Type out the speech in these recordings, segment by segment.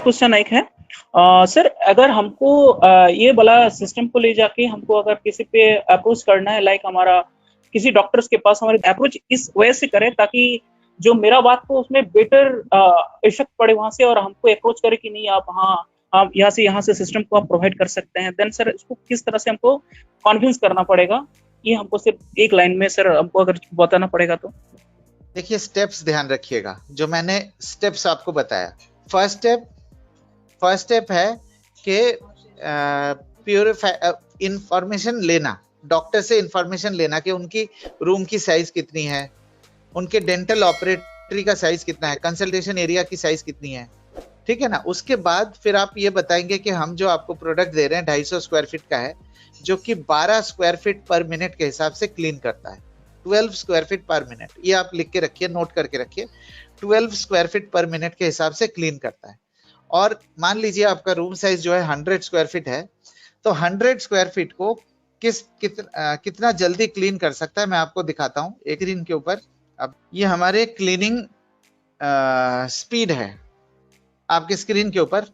Question एक है sir, अगर हमको ये वाला सिस्टम को ले जाके हमको अगर किसी पे अप्रोच करना है, लाइक हमारा किसी डॉक्टर्स के पास हमारे अप्रोच इस वजह से करें ताकि जो मेरा बात को उसमें बेटर इफेक्ट पड़े वहां से और हमको अप्रोच करे कि नहीं आप हाँ आप यहाँ से सिस्टम को आप प्रोवाइड कर सकते हैं, देन सर इसको किस तरह से हमको कॉन्विंस करना पड़ेगा, ये हमको सिर्फ एक लाइन में सर हमको अगर बताना पड़ेगा तो। देखिए स्टेप्स ध्यान रखिएगा, जो मैंने स्टेप्स आपको बताया। फर्स्ट स्टेप है कि प्यूरिफाई इंफॉर्मेशन लेना, डॉक्टर से इंफॉर्मेशन लेना कि उनकी रूम की साइज कितनी है, उनके डेंटल ऑपरेटरी का साइज कितना है, कंसल्टेशन एरिया की साइज कितनी है, ठीक है ना। उसके बाद फिर आप ये बताएंगे कि हम जो आपको प्रोडक्ट दे रहे हैं 250 स्क्वायर फीट का है, जो कि 12 स्क्वायर फीट पर मिनट के हिसाब से क्लीन करता है। 12 स्क्वायर फीट पर मिनट, ये आप लिख के रखिए, नोट करके रखिए, 12 स्क्वायर फीट पर मिनट के हिसाब से क्लीन करता है। और मान लीजिए आपका रूम साइज जो है 100 स्क्वायर फीट है, तो 100 स्क्वायर फीट को कितना जल्दी क्लीन कर सकता है मैं आपको दिखाता हूं एक स्क्रीन के ऊपर। अब ये हमारे क्लीनिंग स्पीड है आपके स्क्रीन के ऊपर,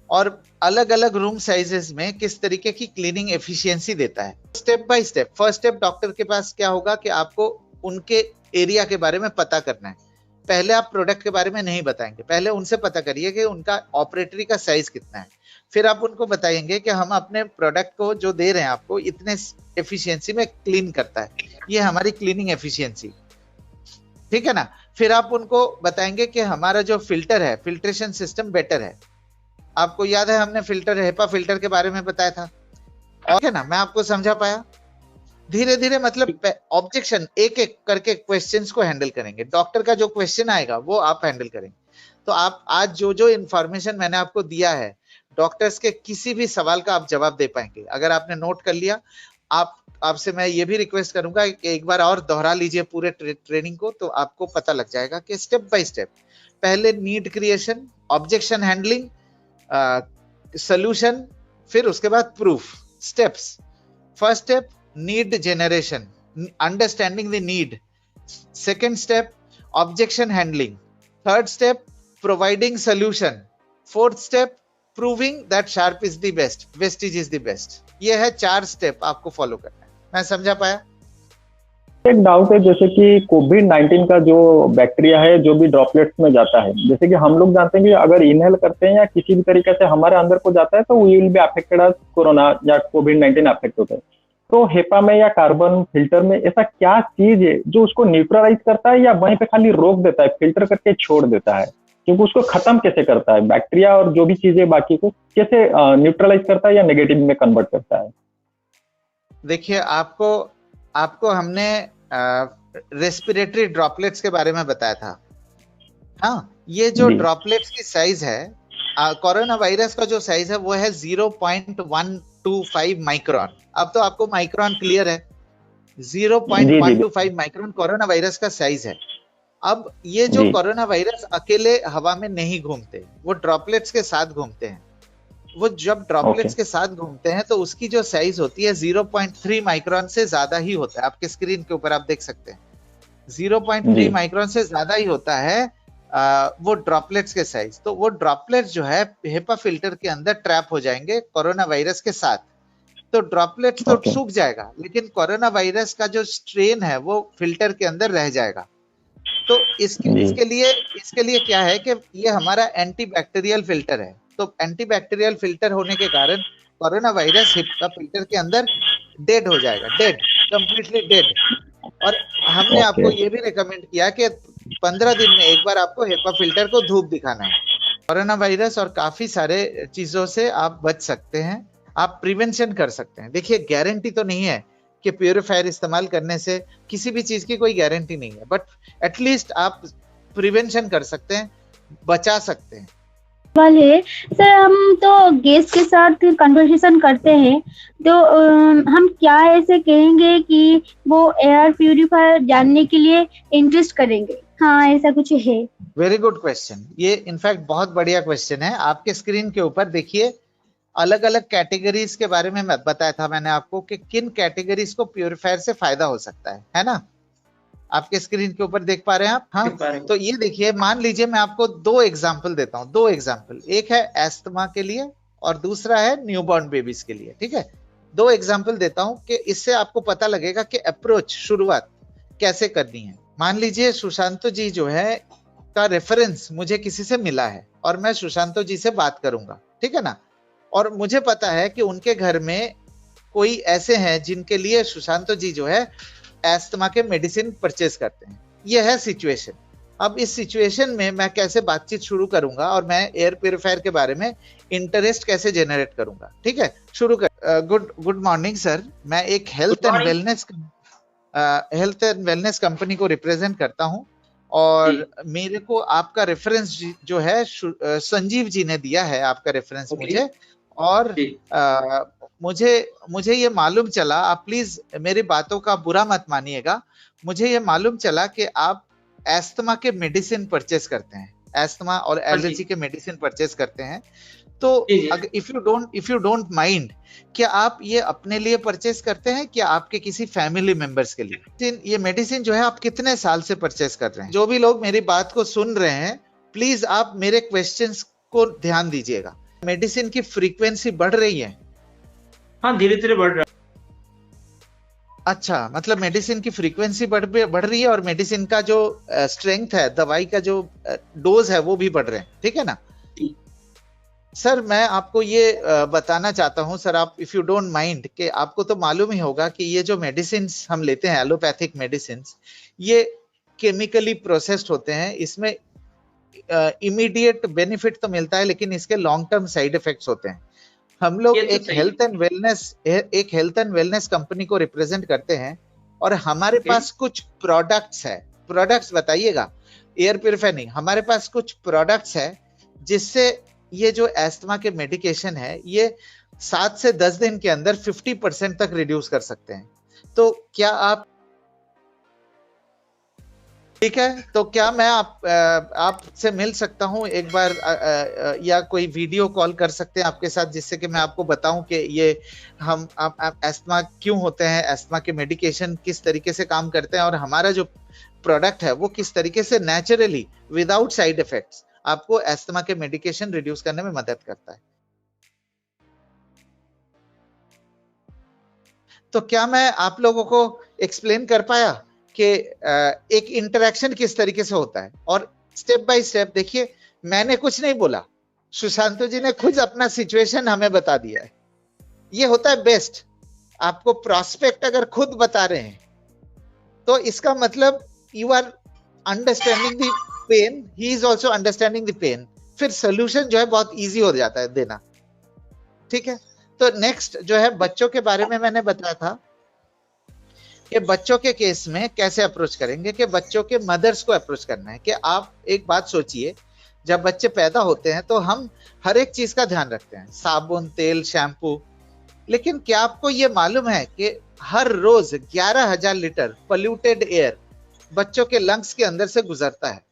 और अलग अलग रूम साइजेस में किस तरीके की क्लीनिंग एफिशिएंसी देता है step by step. First step, doctor के पास क्या होगा कि आपको उनके एरिया के बारे में पता करना है। पहले आप प्रोडक्ट के बारे में नहीं बताएंगे, पहले उनसे पता करिए कि उनका ऑपरेटरी का साइज कितना है, फिर आप उनको बताएंगे कि हम अपने प्रोडक्ट को जो दे रहे हैं आपको इतने एफिशिएंसी में क्लीन करता है, ये हमारी क्लीनिंग एफिशिएंसी, ठीक है ना। फिर आप उनको बताएंगे कि हमारा जो फिल्टर है, फिल्ट्रेशन सिस्टम बेटर है। आपको याद है हमने फिल्टर, हेपा फिल्टर के बारे में बताया था, और है ना, मैं आपको समझा पाया। धीरे धीरे मतलब ऑब्जेक्शन एक एक करके क्वेश्चंस को हैंडल करेंगे, डॉक्टर का जो क्वेश्चन आएगा वो आप हैंडल करेंगे। तो आप आज जो जो इंफॉर्मेशन मैंने आपको दिया है, डॉक्टर्स के किसी भी सवाल का आप जवाब दे पाएंगे। अगर आपने नोट कर लिया, आपसे मैं ये भी रिक्वेस्ट करूंगा कि एक बार और दोहरा लीजिए पूरे ट्रेनिंग को, तो आपको पता लग जाएगा कि स्टेप बाय स्टेप पहले need creation, objection handling, solution, फिर उसके बाद proof. Steps, first step need generation, understanding the need. Second step objection handling. Third step providing solution. Fourth step proving that sharp is the best, Vestige is the best. ये है 4 step आपको follow करना है। मैं समझा पाया? एक doubt है, जैसे कि कोविड-19 का जो बैक्टीरिया है जो भी ड्रॉपलेट्स में जाता है, जैसे कि हम लोग जानते हैं कि अगर इनहेल करते हैं या किसी भी तरीके से हमारे अंदर को जाता है तो we will be affected as corona या कोविड-19 अफेक्ट होता है। तो हेपा में या कार्बन फिल्टर में ऐसा क्या चीज है जो उसको न्यूट्रलाइज करता है या वहीं पे खाली रोक देता है, फिल्टर करके छोड़ देता है? क्योंकि उसको खत्म कैसे करता है, बैक्टीरिया और जो भी चीजें बाकी को कैसे न्यूट्रलाइज करता है या नेगेटिव में कन्वर्ट करता है? देखिए आपको हमने रेस्पिरेटरी ड्रॉपलेट्स के बारे में बताया था। हाँ, ये जो ड्रॉपलेट्स की साइज है, कोरोना वायरस का जो साइज है वो है 0.125 माइक्रोन। अब तो आपको माइक्रोन क्लियर है, 0.125 माइक्रोन कोरोना वायरस का साइज है। अब ये जो कोरोना वायरस अकेले हवा में नहीं घूमते, वो ड्रॉपलेट्स के साथ घूमते हैं। वो जब ड्रॉपलेट्स के साथ घूमते हैं तो उसकी जो साइज होती है 0.3 माइक्रोन से ज्यादा ही होता है। आपके स्क्रीन के ऊपर आप देख सकते हैं 0.3 माइक्रोन से ज्यादा ही होता है वो ड्रॉपलेट्स के साइज। तो वो ड्रॉपलेट्स जो है हेपा फिल्टर के अंदर ट्रैप हो जाएंगे कोरोना वायरस के साथ। तो ड्रॉपलेट्स तो सूख जाएगा, लेकिन कोरोना वायरस का जो स्ट्रेन है वो फिल्टर के अंदर रह जाएगा। तो इसके लिए क्या है कि ये हमारा एंटीबैक्टीरियल फिल्टर है। तो एंटीबैक्टीरियल फिल्टर होने के कारण कोरोना वायरस हेपा फिल्टर के अंदर डेड हो जाएगा, डेड, कंप्लीटली डेड। और हमने आपको ये भी रिकमेंड किया कि 15 दिन में एक बार आपको हेपा फिल्टर को धूप दिखाना है। कोरोना वायरस और काफी सारे चीजों से आप बच सकते हैं, आप प्रिवेंशन कर सकते हैं। देखिए गारंटी तो नहीं है कि प्यूरिफायर इस्तेमाल करने से, किसी भी चीज की कोई गारंटी नहीं है, बट एटलीस्ट आप प्रिवेंशन कर सकते हैं, बचा सकते हैं। सवाल है सर, हम तो गेस्ट के साथ कन्वर्सेशन करते हैं तो हम क्या ऐसे कहेंगे कि वो एयर प्यूरिफायर जानने के लिए इंटरेस्ट करेंगे? हाँ, ऐसा कुछ है। वेरी गुड क्वेश्चन, ये इनफैक्ट बहुत बढ़िया क्वेश्चन है। आपके स्क्रीन के ऊपर देखिए अलग अलग कैटेगरीज के बारे में बताया था मैंने आपको कि किन कैटेगरीज को प्यूरिफायर से फायदा हो सकता है ना। आपके स्क्रीन के ऊपर देख पा रहे हैं आप? हाँ, देख पा रहे हैं। तो ये देखिए, मान लीजिए मैं आपको दो एग्जाम्पल देता हूँ, दो एग्जाम्पल, एक है एस्थमा के लिए और दूसरा है न्यूबॉर्न बेबीज के लिए। ठीक है, दो एग्जाम्पल देता हूँ कि इससे आपको पता लगेगा कि अप्रोच, शुरुआत कैसे करनी है। मान लीजिए सुशांतो जी जो है का रेफरेंस मुझे किसी से मिला है और मैं सुशांतो जी से बात करूंगा, ठीक है ना, और मुझे पता है कि उनके घर में कोई ऐसे हैं जिनके लिए सुशांतो जी जो है एस्थमा के मेडिसिन परचेज करते हैं। यह है सिचुएशन। अब इस सिचुएशन में मैं कैसे बातचीत शुरू करूंगा और मैं एयर प्योरीफायर के बारे में इंटरेस्ट कैसे जनरेट करूंगा। ठीक है, शुरू कर। गुड मॉर्निंग सर, मैं एक हेल्थ एंड वेलनेस कंपनी को रिप्रेजेंट करता हूं और मेरे को आपका रेफरेंस जो है संजीव जी ने दिया है, आपका रेफरेंस मुझे, और मुझे ये मालूम चला, आप प्लीज मेरी बातों का बुरा मत मानिएगा, मुझे ये मालूम चला कि आप एस्थमा के मेडिसिन परचेस करते हैं, एस्थमा और एलर्जी के मेडिसिन परचेस करते हैं। तो इफ यू डोंट माइंड, क्या आप ये अपने लिए परचेस करते हैं क्या आपके किसी फैमिली मेंबर्स के लिए? ये मेडिसिन जो है आप कितने साल से परचेस कर रहे हैं? जो भी लोग मेरी बात को सुन रहे हैं, प्लीज आप मेरे क्वेश्चंस को ध्यान दीजिएगा। मेडिसिन की फ्रीक्वेंसी बढ़ रही है? हाँ, धीरे धीरे बढ़ रहा है। अच्छा, मतलब मेडिसिन की फ्रीक्वेंसी बढ़ रही है और मेडिसिन का जो स्ट्रेंथ है, दवाई का जो डोज है वो भी बढ़ रहे हैं, ठीक है ना? सर मैं आपको ये बताना चाहता हूं सर, आप इफ यू डोंट माइंड, कि आपको तो मालूम ही होगा कि ये जो मेडिसिन हम लेते हैं, एलोपैथिक मेडिसिन, ये केमिकली प्रोसेस्ड होते हैं, इसमें इमीडिएट बेनिफिट तो मिलता है लेकिन इसके लॉन्ग टर्म साइड इफेक्ट्स होते हैं। हम लोग एक हेल्थ एंड वेलनेस कंपनी को रिप्रेजेंट करते हैं और हमारे पास कुछ प्रोडक्ट्स है। प्रोडक्ट्स बताइएगा, एयर प्यूरिफायर नहीं, हमारे पास कुछ प्रोडक्ट्स है जिससे ये जो एस्थमा के मेडिकेशन है ये 7 से 10 दिन के अंदर 50% तक रिड्यूस कर सकते हैं। तो क्या आप, ठीक है, तो क्या मैं आपसे मिल सकता हूं एक बार, या कोई वीडियो कॉल कर सकते हैं आपके साथ, जिससे कि मैं आपको बताऊं कि ये हम एस्थमा क्यों होते हैं, एस्थमा के मेडिकेशन किस तरीके से काम करते हैं और हमारा जो प्रोडक्ट है वो किस तरीके से नेचुरली विदाउट साइड इफेक्ट्स आपको एस्थमा के मेडिकेशन रिड्यूस करने में मदद करता है। तो क्या मैं आप लोगों को एक्सप्लेन कर पाया कि एक इंटरेक्शन किस तरीके से होता है? और स्टेप बाय स्टेप देखिए, मैंने कुछ नहीं बोला, सुशांतो जी ने खुद अपना सिचुएशन हमें बता दिया है। ये होता है बेस्ट। आपको प्रोस्पेक्ट अगर खुद बता रहे हैं तो इसका मतलब you are understanding the pain, he is also understanding the pain. फिर सोल्यूशन जो है बहुत ईजी हो जाता है देना, ठीक है? तो नेक्स्ट जो है बच्चों के बारे में मैंने बताया था कि बच्चों के केस में कैसे अप्रोच करेंगे, कि बच्चों के मदर्स को अप्रोच करना है। कि आप एक बात सोचिए, जब बच्चे पैदा होते हैं तो हम हर एक चीज का ध्यान रखते हैं, साबुन, तेल, शैम्पू, लेकिन क्या आपको ये मालूम है कि हर रोज 11,000 लीटर पोल्यूटेड एयर बच्चों के लंग्स के अंदर से गुजरता है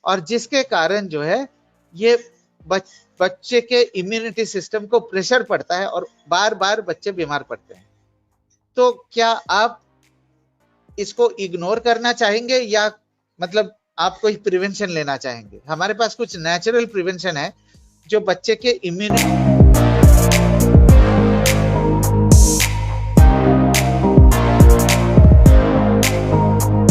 और जिसके कारण जो है ये बच्चे के इम्यूनिटी सिस्टम को प्रेशर पड़ता है और बार बार बच्चे बीमार पड़ते हैं। तो क्या आप इसको इग्नोर करना चाहेंगे या मतलब आप कोई प्रिवेंशन लेना चाहेंगे? हमारे पास कुछ नेचुरल प्रिवेंशन है जो बच्चे के इम्यूनिटी